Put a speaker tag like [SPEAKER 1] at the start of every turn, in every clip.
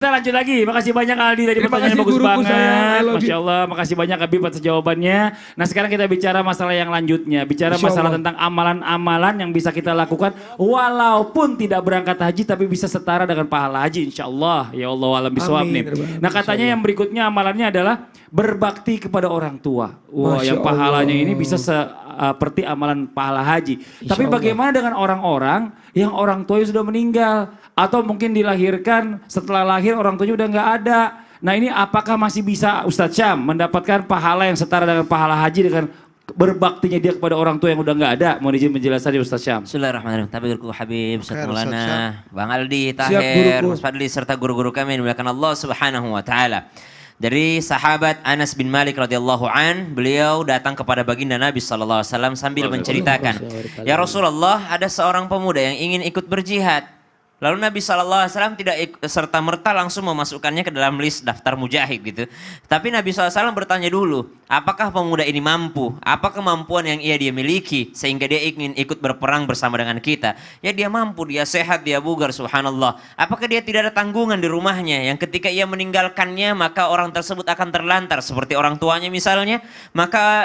[SPEAKER 1] Kita lanjut lagi, makasih banyak Aldi tadi pertanyaannya bagus banget. Masya Allah, makasih banyak Habib atas jawabannya. Nah sekarang kita bicara masalah yang lanjutnya. Bicara masalah tentang amalan-amalan yang bisa kita lakukan. Walaupun tidak berangkat haji tapi bisa setara dengan pahala haji insya Allah. Ya Allah alam bisawab nih. Nah katanya yang berikutnya amalannya adalah berbakti kepada orang tua. Wah yang pahalanya ini bisa seperti amalan pahala haji. Tapi bagaimana dengan orang-orang yang orang tuanya sudah meninggal? Atau mungkin dilahirkan setelah lahir orang tuanya udah nggak ada. Nah ini apakah masih bisa Ustadz Syam mendapatkan pahala yang setara dengan pahala haji dengan berbaktinya dia kepada orang tua yang udah nggak ada? Mohon izin menjelaskan Ustadz Syam.
[SPEAKER 2] Bismillahirrahmanirrahim. Tabirku Habib, Ustadz Maulana, Bang Aldi, Tahir, Mas Fadli serta guru-guru kami yang dimuliakan Allah Subhanahu wa taala. Dari sahabat Anas bin Malik radhiyallahu an, beliau datang kepada baginda Nabi sallallahu alaihi wasallam sambil menceritakan, "Ya Rasulullah, ada seorang pemuda yang ingin ikut berjihad." Lalu Nabi SAW tidak serta-merta langsung memasukkannya ke dalam list daftar mujahid gitu. Tapi Nabi SAW bertanya dulu, apakah pemuda ini mampu? Apa kemampuan yang dia miliki sehingga dia ingin ikut berperang bersama dengan kita? Ya dia mampu, dia sehat, dia bugar, subhanallah. Apakah dia tidak ada tanggungan di rumahnya yang ketika ia meninggalkannya maka orang tersebut akan terlantar seperti orang tuanya misalnya? Maka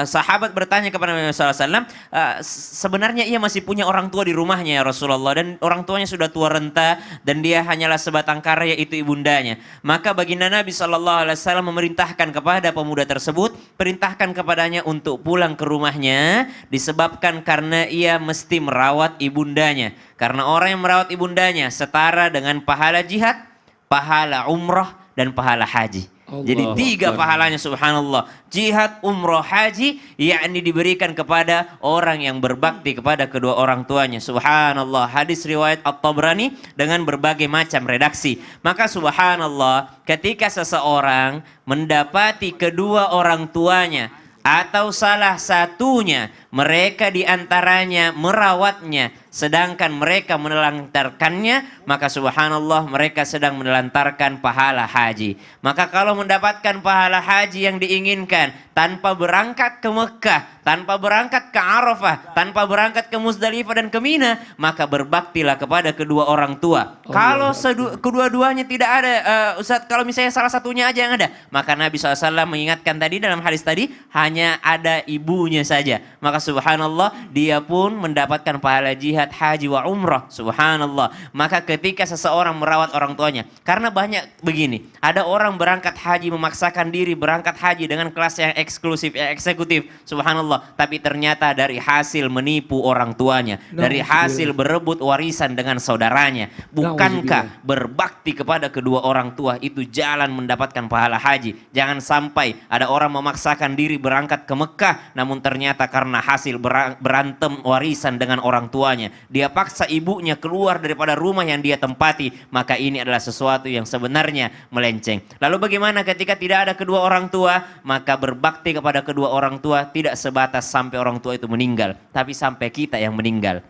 [SPEAKER 2] sahabat bertanya kepada Nabi SAW, sebenarnya ia masih punya orang tua di rumahnya ya Rasulullah, dan orang tuanya sudah tua renta dan dia hanyalah sebatang kara yaitu ibundanya. Maka baginda Nabi SAW memerintahkan kepada pemuda tersebut, perintahkan kepadanya untuk pulang ke rumahnya disebabkan karena ia mesti merawat ibundanya. Karena orang yang merawat ibundanya setara dengan pahala jihad, pahala umrah dan pahala haji. Jadi 3 pahalanya subhanallah. Jihad, umroh, haji, yakni diberikan kepada orang yang berbakti kepada kedua orang tuanya. Subhanallah. Hadis riwayat At-Tabrani dengan berbagai macam redaksi. Maka subhanallah, ketika seseorang mendapati kedua orang tuanya atau salah satunya, mereka diantaranya merawatnya, sedangkan mereka menelantarkannya, maka subhanallah mereka sedang menelantarkan pahala haji. Maka kalau mendapatkan pahala haji yang diinginkan tanpa berangkat ke Mekah, tanpa berangkat ke Arafah, tanpa berangkat ke Muzdalifah dan ke Mina, maka berbaktilah kepada kedua orang tua. Kalau kedua-duanya tidak ada, Ustaz, kalau misalnya salah satunya aja yang ada, maka Nabi SAW mengingatkan tadi dalam hadis tadi, hanya ada ibunya saja. Maka subhanallah dia pun mendapatkan pahala jihad, haji wa umrah. Subhanallah. Maka ketika seseorang merawat orang tuanya, karena banyak begini, ada orang berangkat haji memaksakan diri berangkat haji dengan kelas yang eksklusif, yang eksekutif. Subhanallah. Tapi ternyata dari hasil menipu orang tuanya, dari hasil berebut warisan dengan saudaranya. Bukankah berbakti kepada kedua orang tua itu jalan mendapatkan pahala haji? Jangan sampai ada orang memaksakan diri berangkat ke Mekah, namun ternyata karena hasil berantem warisan dengan orang tuanya, dia paksa ibunya keluar daripada rumah yang dia tempati, maka ini adalah sesuatu yang sebenarnya melenceng. Lalu bagaimana ketika tidak ada kedua orang tua? Maka berbakti kepada kedua orang tua tidak sebatas sampai orang tua itu meninggal, tapi sampai kita yang meninggal.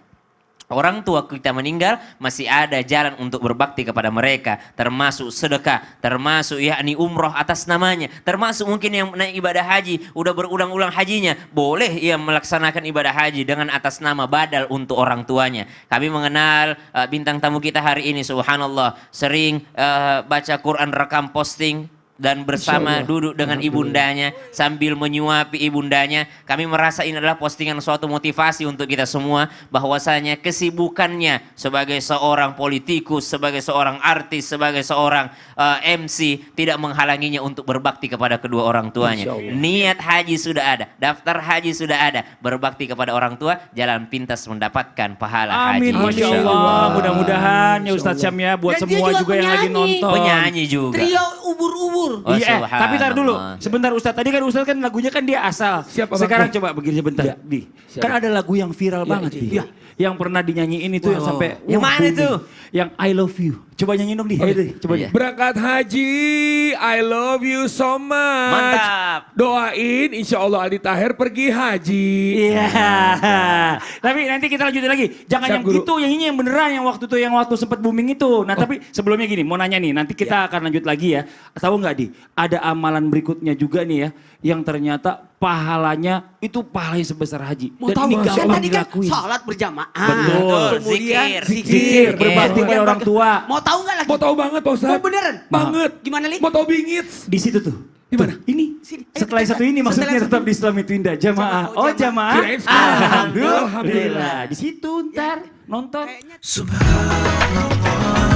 [SPEAKER 2] Orang tua kita meninggal, masih ada jalan untuk berbakti kepada mereka, termasuk sedekah, termasuk yakni umroh atas namanya, termasuk mungkin yang naik ibadah haji, udah berulang-ulang hajinya, boleh ia melaksanakan ibadah haji dengan atas nama badal untuk orang tuanya. Kami mengenal bintang tamu kita hari ini, subhanallah, sering baca Quran, rekam posting, dan bersama duduk dengan ibundanya sambil menyuapi ibundanya. Kami merasa ini adalah postingan suatu motivasi untuk kita semua, bahwasanya kesibukannya sebagai seorang politikus, sebagai seorang artis, sebagai seorang MC tidak menghalanginya untuk berbakti kepada kedua orang tuanya. Niat haji sudah ada, daftar haji sudah ada, berbakti kepada orang tua, jalan pintas mendapatkan pahala haji.
[SPEAKER 1] Amin, Masya Allah. Mudah-mudahan ya Ustadz Syam ya, buat semua juga yang lagi nonton.
[SPEAKER 2] Penyanyi juga.
[SPEAKER 3] Trio ubur-ubur.
[SPEAKER 1] Iya, tapi tar dulu. Sebentar Ustadz, tadi kan Ustadz kan lagunya kan dia asal. Sekarang coba begini sebentar. Kan ada lagu yang viral banget. Yang pernah dinyanyiin itu yang sampai.
[SPEAKER 2] Yang mana itu?
[SPEAKER 1] Yang I Love You. Coba nyanyiin dong di. Coba.
[SPEAKER 4] Berangkat haji, I love you so much.
[SPEAKER 2] Mantap.
[SPEAKER 4] Doain insya Allah Aldi Tahir pergi haji.
[SPEAKER 1] Iya. Tapi nanti kita lanjutin lagi. Jangan yang gitu, yang ini yang beneran, yang waktu sempat booming itu. Nah tapi sebelumnya gini, mau nanya nih, nanti kita akan lanjut lagi ya. Tahu nggak di? Ada amalan berikutnya juga nih ya, yang ternyata pahalanya itu pahalanya sebesar haji.
[SPEAKER 4] Mau
[SPEAKER 1] Dan
[SPEAKER 4] tahu
[SPEAKER 1] ini
[SPEAKER 4] nggak?
[SPEAKER 1] gampang
[SPEAKER 3] Kan tadi kan
[SPEAKER 1] dilakuin.
[SPEAKER 3] sholat berjamaah.
[SPEAKER 1] Betul.
[SPEAKER 3] Kemudian
[SPEAKER 1] Zikir, berbakti pada orang tua.
[SPEAKER 3] Mau tahu nggak lagi?
[SPEAKER 4] Mau tahu banget Pak Ustadz?
[SPEAKER 3] Oh, beneran?
[SPEAKER 4] Banget.
[SPEAKER 3] Gimana, Li?
[SPEAKER 4] Mau tahu bingit?
[SPEAKER 1] Di situ tuh.
[SPEAKER 4] Di mana?
[SPEAKER 1] Tuh, ini.
[SPEAKER 3] Sini. Ayo,
[SPEAKER 1] Setelah
[SPEAKER 3] kita-
[SPEAKER 1] satu ini maksudnya
[SPEAKER 3] setelah
[SPEAKER 1] tetap
[SPEAKER 3] satu
[SPEAKER 1] di Islam itu indah. Jamaah.
[SPEAKER 3] Oh,
[SPEAKER 1] Oh jamaah.
[SPEAKER 4] Kirain sekarang.
[SPEAKER 1] Alhamdulillah.
[SPEAKER 4] Alhamdulillah.
[SPEAKER 1] Di situ ntar nonton.
[SPEAKER 3] Kayaknya
[SPEAKER 5] Subhanallah